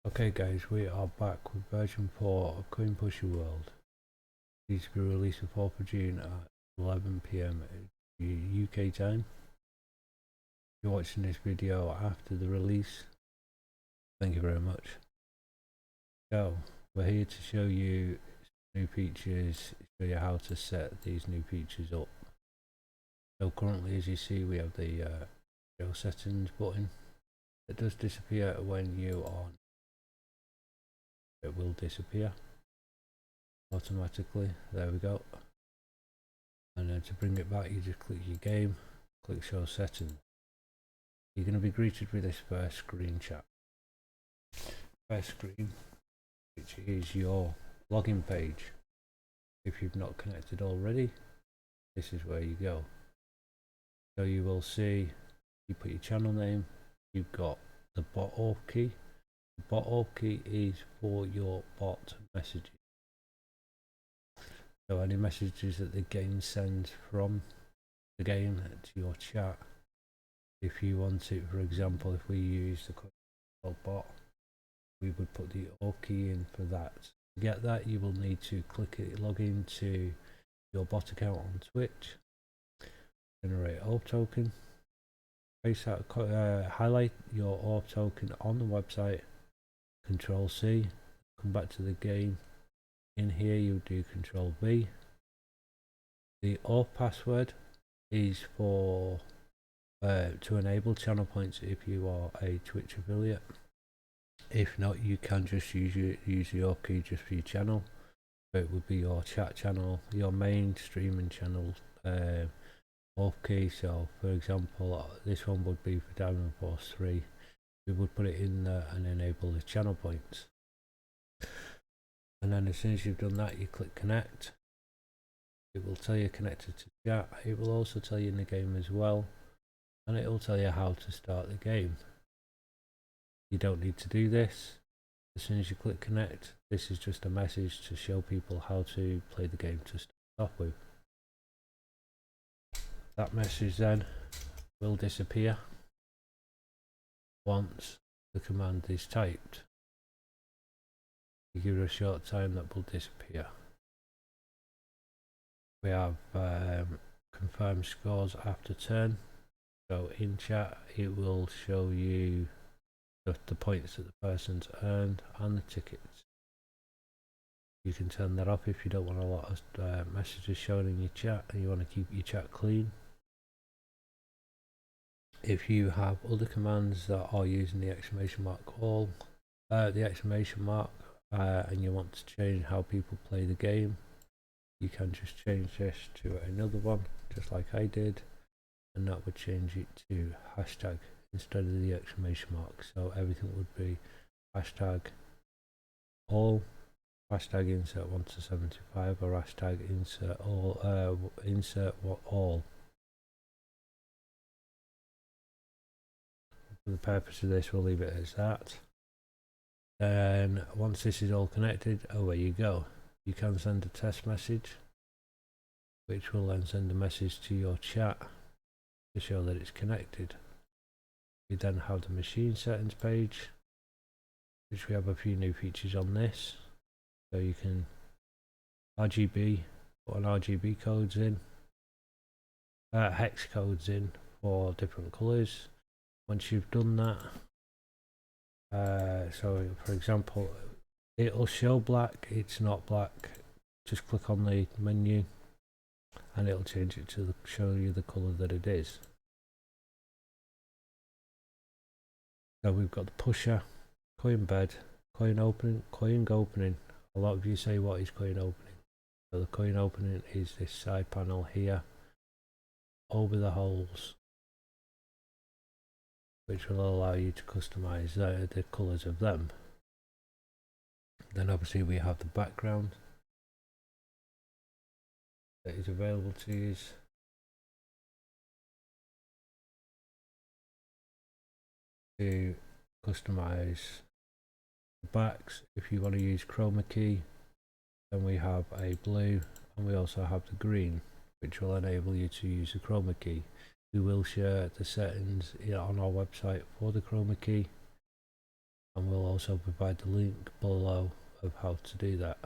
Okay guys, we are back with version 4 of Coin Pusher World. These will be released on 4th of June at 11 PM UK time. If you're watching this video after the release, thank you very much. So, we're here to show you new features, show you how to set these new features up. So currently, as you see, we have the Leaderboard Settings button. It does disappear when you are on. It will disappear automatically. There we go. And then to bring it back, you just click your game, click show settings. You're going to be greeted with this first screen chat. First screen, which is your login page. If you've not connected already, this is where you go. So you will see, you put your channel name, you've got the bot auth key. The bot auth key is for your bot messages. So any messages that the game sends from the game to your chat, if you want it, for example, if we use the bot, we would put the auth key in for that. To get that, you will need to click it, log into your bot account on Twitch, generate auth token, paste out, highlight your auth token on the website, Control C, come back to the game. In here you do Control V. The auth password is for to enable channel points if you are a Twitch affiliate. If not, you can just use the auth key just for your channel. So it would be your chat channel, your main streaming channel auth key. So for example, this one would be for Diamond Force 3. We would put it in there and enable the channel points. And then as soon as you've done that, you click connect. It will tell you connected to chat. It will also tell you in the game as well, and it will tell you how to start the game. You don't need to do this. As soon as you click connect, this is just a message to show people how to play the game to start off with. That message then will disappear once the command is typed. You give it a short time, that will disappear. We have confirmed scores after turn. So in chat, it will show you the points that the person's earned and the tickets. You can turn that off if you don't want a lot of messages showing in your chat and you want to keep your chat clean. If you have other commands that are using the exclamation mark all, the exclamation mark, and you want to change how people play the game, you can just change this to another one, just like I did, and that would change it to hashtag instead of the exclamation mark. So everything would be hashtag all, hashtag insert 1 to 75, or hashtag insert all, insert what all. For the purpose of this, we'll leave it as that. Then once this is all connected, away you go. You can send a test message, which will then send a message to your chat to show that it's connected. We then have the machine settings page, which we have a few new features on this. So you can RGB, put an RGB codes in, hex codes in for different colors. Once you've done that, so for example, it'll show black, it's not black. Just click on the menu and it'll change it to show you the color that it is. So we've got the pusher, coin bed, coin opening, coin opening. A lot of you say, what is coin opening? So the coin opening is this side panel here over the holes, which will allow you to customize the colors of them. Then obviously we have the background that is available to use. To customize the backs, if you want to use chroma key, then we have a blue and we also have the green, which will enable you to use the chroma key. We will share the settings on our website for the chroma key, and we'll also provide the link below of how to do that.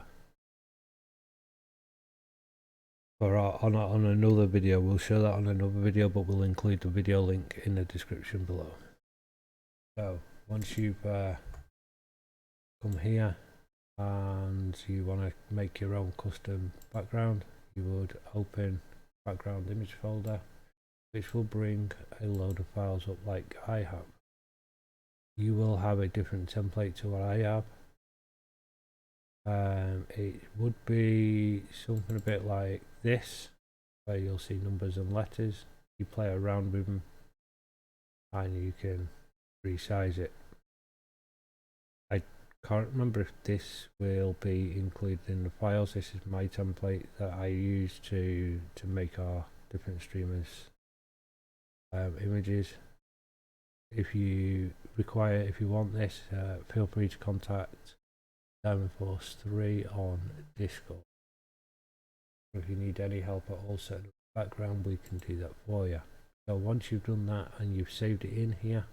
For on another video, we'll show that on another video, but we'll include the video link in the description below. So once you've come here and you want to make your own custom background, you would open background image folder, which will bring a load of files up like I have. You will have a different template to what I have. It would be something a bit like this, where you'll see numbers and letters. You play around with them and you can resize it. I can't remember if this will be included in the files. This is my template that I use to make our different streamers images. If you want this, feel free to contact Diamond Force 3 on Discord. If you need any help at all setting up the background, we can do that for you. So once you've done that and you've saved it in here,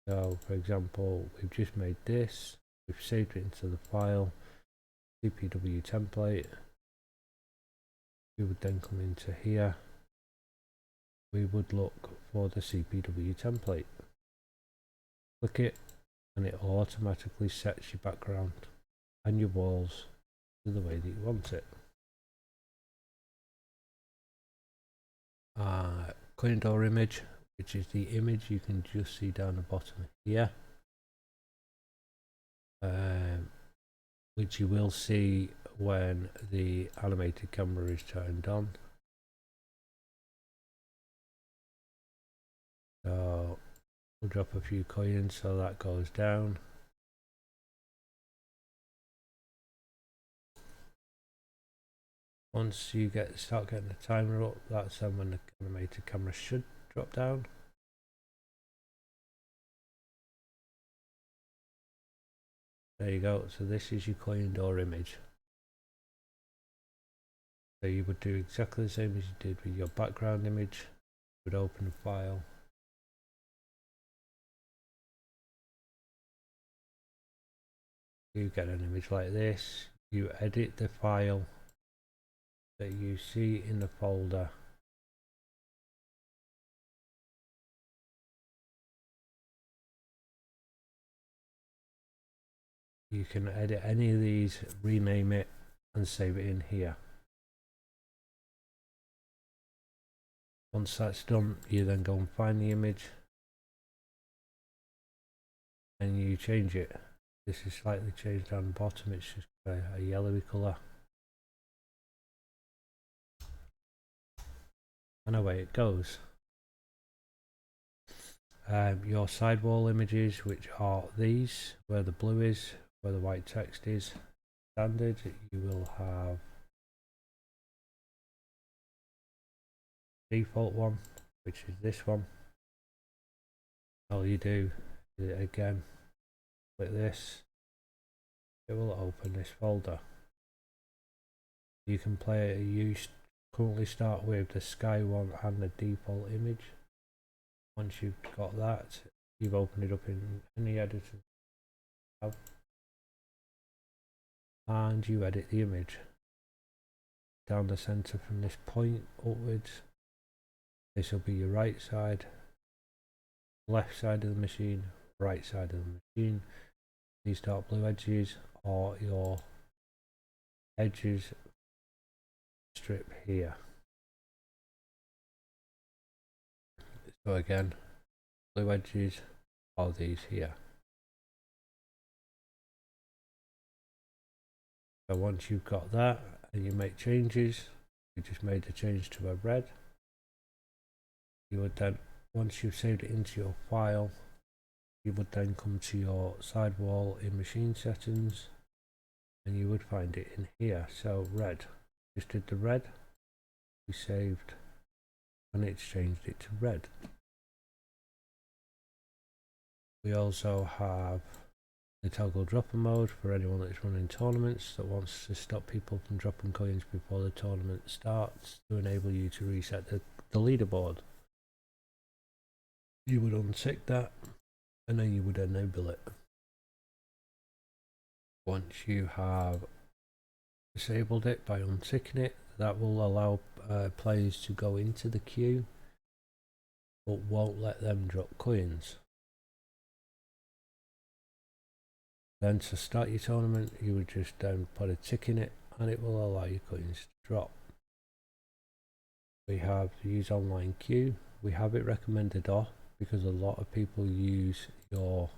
so for example, we've just made this, we've saved it into the file CPW Template. We would then come into here, we would look for the CPW template, click it, and it automatically sets your background and your walls to the way that you want it. Coin door image, which is the image you can just see down the bottom here, which you will see when the animated camera is turned on. So we'll drop a few coins so that goes down. Once you start getting the timer up, that's when the animated camera should drop down. There you go. So this is your coin door image. So you would do exactly the same as you did with your background image. You would open the file. You get an image like this. You edit the file that you see in the folder. You can edit any of these, rename it, and save it in here. Once that's done, you then go and find the image and you change it. This is slightly changed down the bottom, it's just a yellowy colour. And away it goes. Your sidewall images, which are these, where the blue is, where the white text is, standard, you will have default one, which is this one. All you do is again click this, it will open this folder. You can currently start with the sky one and the default image. Once you've got that, you've opened it up in any editor you have, and you edit the image down the center from this point upwards. This will be your right side, left side of the machine, right side of the machine. These dark blue edges are your edges strip here. So again, blue edges are these here. So once you've got that and you make changes, you just made a change to a red, you would then, once you've saved it into your file, you would then come to your sidewall in machine settings and you would find it in here. So red, just did the red, we saved, and it's changed it to red. We also have the toggle dropper mode for anyone that's running tournaments that wants to stop people from dropping coins before the tournament starts, to enable you to reset the leaderboard. You would untick that and then you would enable it. Once you have disabled it by unticking it, that will allow players to go into the queue but won't let them drop coins. Then to start your tournament, you would just put a tick in it and it will allow your coins to drop. We have the use online queue. We have it recommended off because a lot of people use your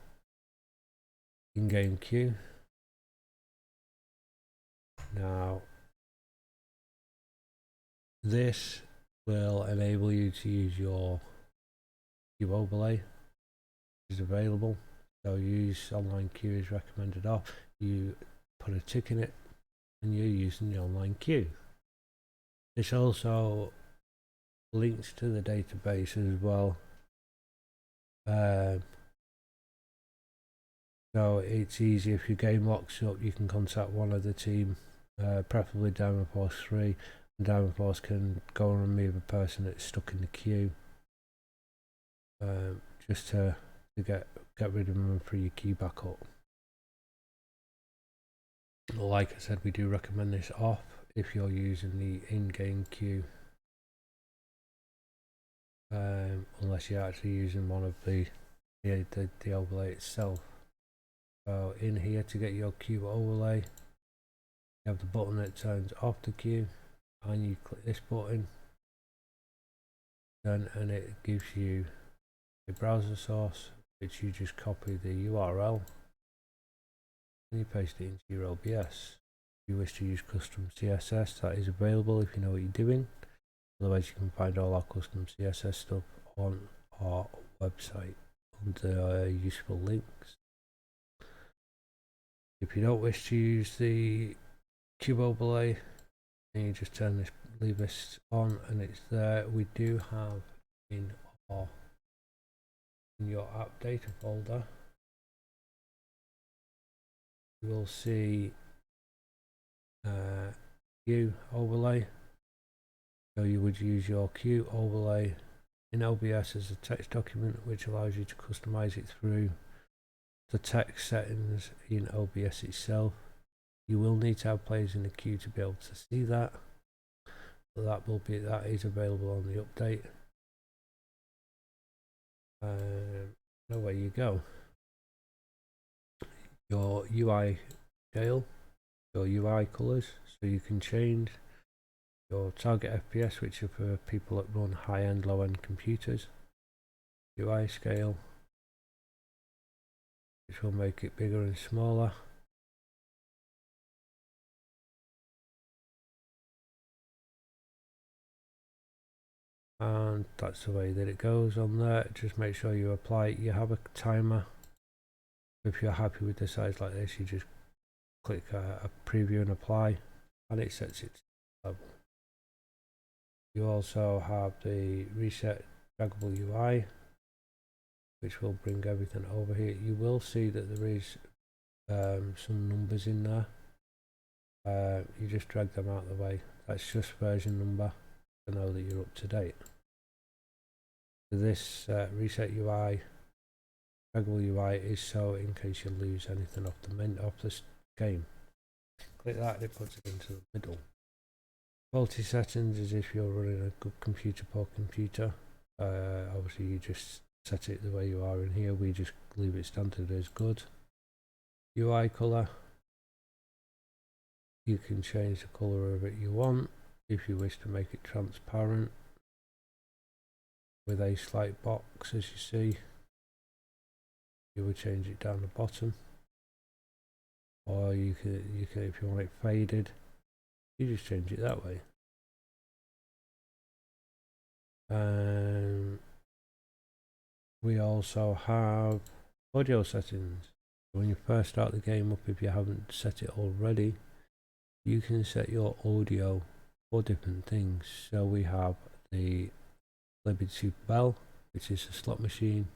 in-game queue. Now this will enable you to use your Cue Overlay, which is available. So use online queue is recommended off. You put a tick in it and you're using the online queue. This also links to the database as well. So it's easy if your game locks up, you can contact one of the team, preferably Diamond Force 3, and Diamond Force can go and remove a person that's stuck in the queue, just to get rid of them and free your queue back up. Like I said, we do recommend this off if you're using the in-game queue, unless you're actually using one of the overlay itself. So in here, to get your Cue Overlay, you have the button that turns off the queue, and you click this button, and it gives you a browser source, which you just copy the URL and you paste it into your OBS. If you wish to use custom CSS, that is available if you know what you're doing. Otherwise, you can find all our custom CSS stuff on our website under useful links. If you don't wish to use the Cue Overlay, then you just turn this, leave this on, and it's there. We do have in your app data folder, you will see Cue Overlay. So you would use your Cue Overlay in OBS as a text document, which allows you to customize it through the text settings in OBS itself. You will need to have players in the queue to be able to see that, but that is available on the update. Away you go. Your UI scale, your UI colors, so you can change your target FPS, which are for people that run high-end, low-end computers. UI scale, which will make it bigger and smaller. And that's the way that it goes on there. Just make sure you apply it. You have a timer. If you're happy with the size like this, you just click a preview and apply, and it sets it to level. You also have the reset draggable UI, which will bring everything over here. You will see that there is some numbers in there. You just drag them out of the way. That's just version number to know that you're up to date. This reset UI, draggable UI, is so in case you lose anything off this game. Click that and it puts it into the middle. Quality settings is if you're running a good computer, poor computer. Obviously you just set it the way you are in here. We just leave it standard as good. UI color, you can change the color of it you want. If you wish to make it transparent with a slight box, as you see, you would change it down the bottom, or you can if you want it faded, you just change it that way. We also have audio settings. When you first start the game up, if you haven't set it already, you can set your audio for different things. So we have the Libery Super Bell, which is a slot machine.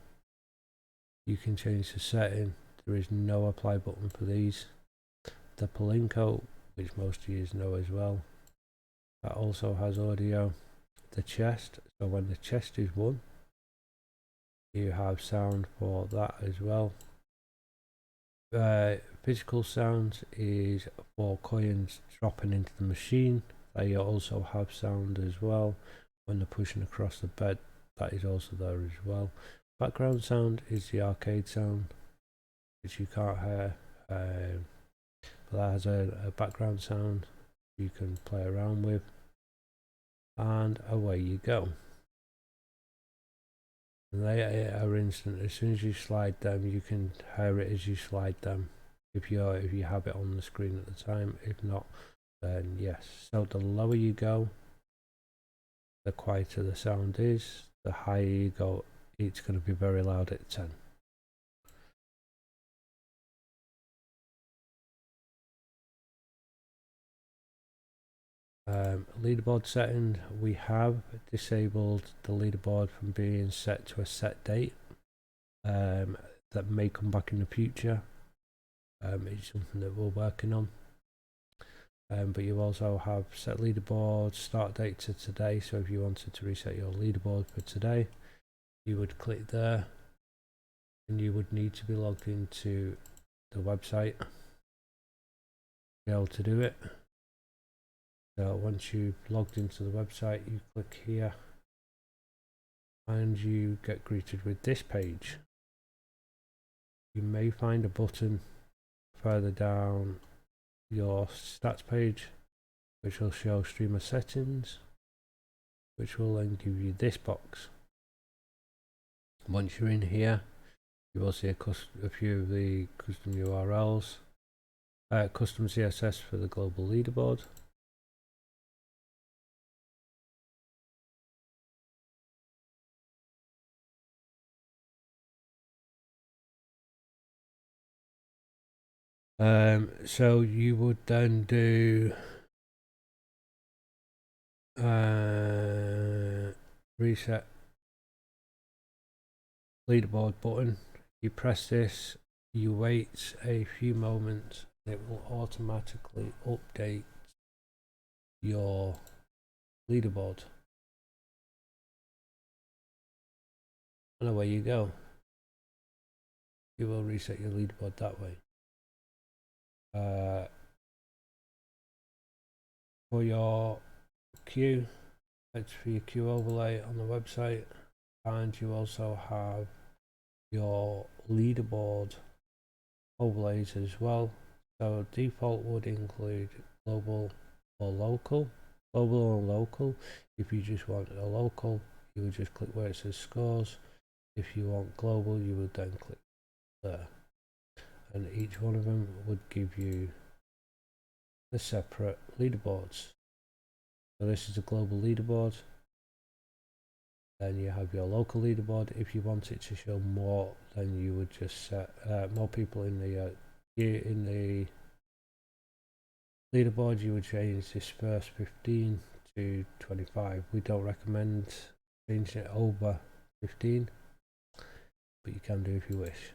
You can change the setting. There is no apply button for these. The plinko, which most of you know as well, that also has audio. The chest, so when the chest is won, you have sound for that as well. Physical sound is for coins dropping into the machine. They also have sound as well when they're pushing across the bed. That is also there as well. Background sound is the arcade sound, which you can't hear. But that has a background sound you can play around with, and away you go. And they are instant. As soon as you slide them, you can hear it as you slide them. If you have it on the screen at the time. If not, then yes. So the lower you go, the quieter the sound is. The higher you go, it's going to be very loud at 10. Leaderboard setting, we have disabled the leaderboard from being set to a set date. That may come back in the future. It's something that we're working on. But you also have set leaderboard start date to today. So if you wanted to reset your leaderboard for today, you would click there, and you would need to be logged into the website to be able to do it. So once you've logged into the website, you click here and you get greeted with this page. You may find a button further down your stats page which will show streamer settings, which will then give you this box. Once you're in here, you will see a few of the custom URLs, custom CSS for the global leaderboard. So you would then do reset leaderboard button. You press this, you wait a few moments, and it will automatically update your leaderboard, and away you go. You will reset your leaderboard that way. For your queue, it's for your queue overlay on the website, and you also have your leaderboard overlays as well. So default would include global or local. Global or local. If you just want a local, you would just click where it says scores. If you want global, you would then click there, and each one of them would give you the separate leaderboards. So this is a global leaderboard. Then you have your local leaderboard. If you want it to show more, then you would just set more people in the leaderboard. You would change this first 15 to 25. We don't recommend changing it over 15, but you can do if you wish.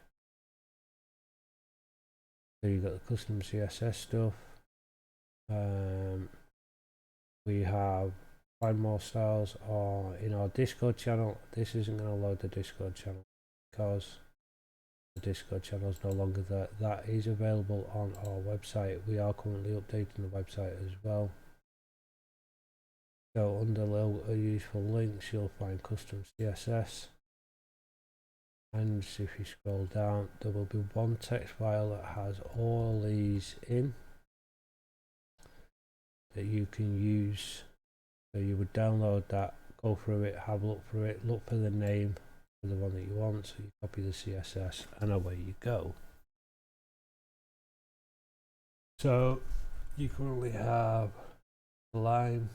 So you've got the custom CSS stuff. We have find more styles in our Discord channel. This isn't going to load the Discord channel because the Discord channel is no longer there. That is available on our website. We are currently updating the website as well. So under useful links, you'll find custom CSS, and if you scroll down, there will be one text file that has all these in that you can use. So you would download that, go through it, have a look through it, look for the name for the one that you want, so you copy the CSS, and away you go. So you currently have lime,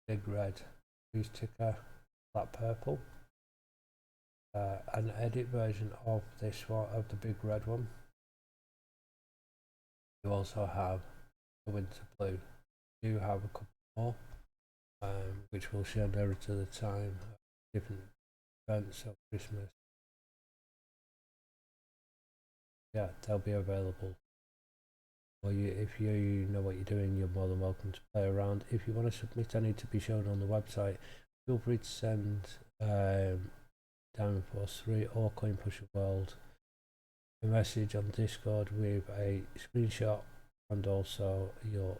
big red, freeze ticker, black purple, an edit version of this one, of the big red one. You also have the winter blue. You have a couple more, which will show nearer to the time, different events of Christmas. Yeah, they'll be available. Or if you know what you're doing, you're more than welcome to play around. If you want to submit any to be shown on the website, feel free to send Diamond Force 3 or Coin Pusher World a message on Discord with a screenshot and also your.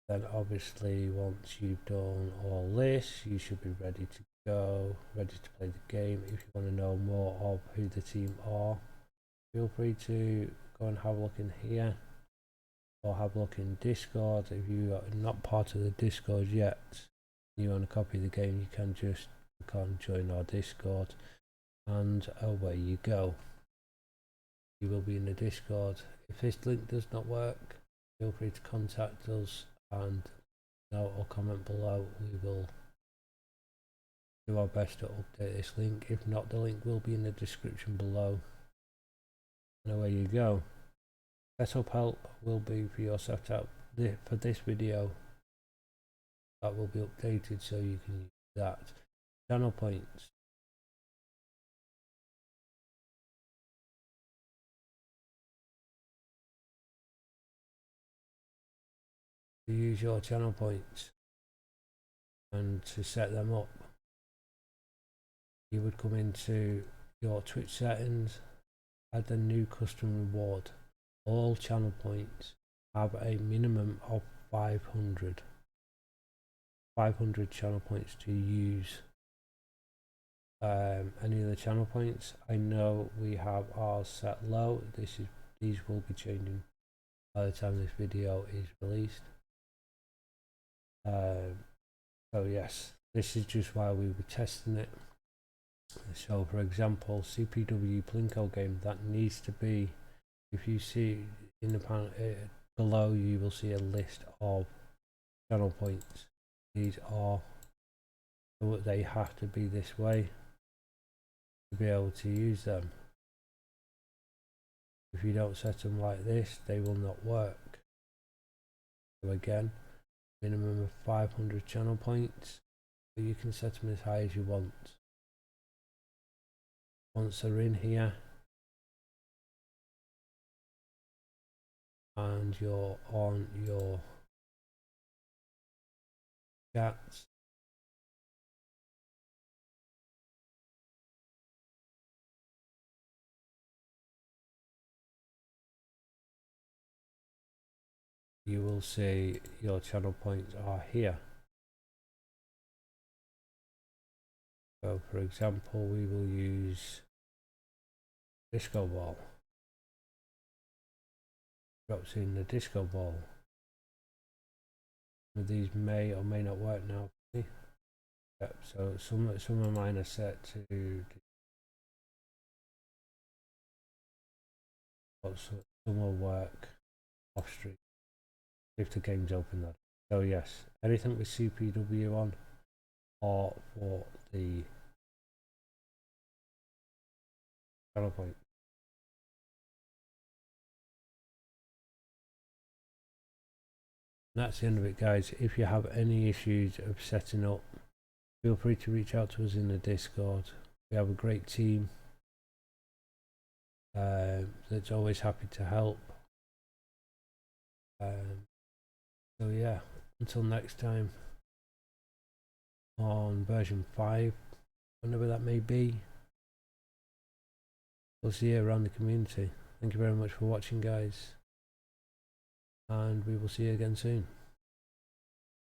Then obviously once you've done all this, you should be ready to go, ready to play the game. If you want to know more of who the team are, feel free to go and have a look in here or have a look in Discord. If you are not part of the Discord yet, you want to copy the game, you can just click on join our Discord and away you go. You will be in the Discord. If this link does not work, feel free to contact us and note or comment below. We will do our best to update this link. If not, the link will be in the description below. And away you go. Setup help will be for your setup for this video. That will be updated so you can use that. Channel points. To use your channel points and to set them up, you would come into your Twitch settings, add a new custom reward. All channel points have a minimum of 500 channel points to use any of the channel points. I know we have ours set low. These will be changing by the time this video is released. So yes, this is just why we were testing it. So for example, CPW plinko game, that needs to be, if you see in the panel below, you will see a list of channel points. These are, they have to be this way to be able to use them. If you don't set them like this, they will not work. So again, minimum of 500 channel points, but you can set them as high as you want. Once they're in here and you're on your chats, you will see your channel points are here. So for example, we will use disco ball. Drops in the disco ball. These may or may not work now. Yep, so some of mine are set to, some will work off stream if the game's open though. So yes, anything with CPW on or for the channel point. And that's the end of it, guys. If you have any issues of setting up, feel free to reach out to us in the Discord. We have a great team that's always happy to help. So yeah, until next time on version 5, whenever that may be, we'll see you around the community. Thank you very much for watching, guys, and we will see you again soon.